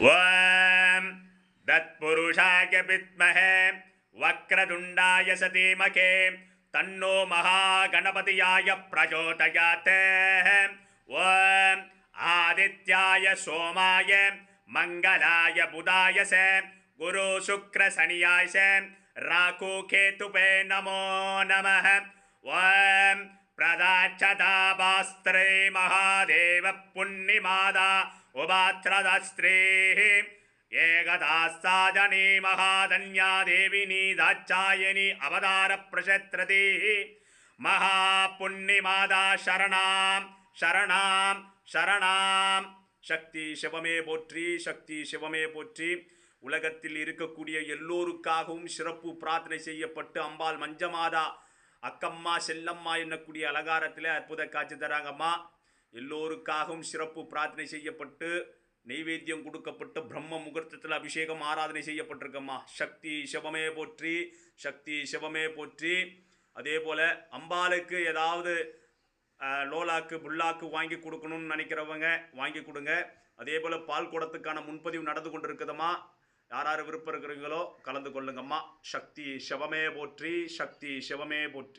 ஓம் தத்புருஷாய வித்மஹே வக்ரதுண்டாய சதீமகே தன்னோ மகாகணபதியாய பிரச்சோதயாத். ஓம் ஆதித்யாய சோமாய மங்களாய புதாய குரு சுக்ர சனியாய ராகு கேதுவே நமோ நமः. ஓம் பிரதாச்சதாபாஸ்திரே மகாதேவ புண்ணிமாதா உபாத்ரதஸ்திரே ஏகதாஸ்தாஜனி மகாதன்யா தேவினி தாச்சாயனி அவதார பிரசத்ரதி மகாபுண்ணிமாதா சரணாம் சரணாம் சரணாம். சக்தி சிவமே போற்றி, சக்தி சிவமே போற்றி. உலகத்தில் இருக்கக்கூடிய எல்லோருக்காகவும் சிறப்பு பிரார்த்தனை செய்யப்பட்டு அம்பாள் மஞ்சமாதா அக்கம்மா செல்லம்மா என்னக்கூடிய அலங்காரத்தில் அற்புத காட்சி தராங்கம்மா. எல்லோருக்காகவும் சிறப்பு பிரார்த்தனை செய்யப்பட்டு நெய்வேத்தியம் கொடுக்கப்பட்டு பிரம்ம முகூர்த்தத்தில் அபிஷேகம் ஆராதனை செய்யப்பட்டிருக்கம்மா. சக்தி சிவமே போற்றி, சக்தி சிவமே போற்றி. அதே போல் அம்பாளுக்கு ஏதாவது லோலாக்கு புல்லாக்கு வாங்கி கொடுக்கணும்னு நினைக்கிறவங்க வாங்கி கொடுங்க. அதே போல் பால் குடத்துக்கான முன்பதிவு நடந்து கொண்டு இருக்குதும்மா. யார் விருப்பம் இருக்கிறீங்களோ கலந்து கொள்ளுங்கம்மா. சக்தி சிவமே போற்றி, சக்தி சிவமே போற்றி.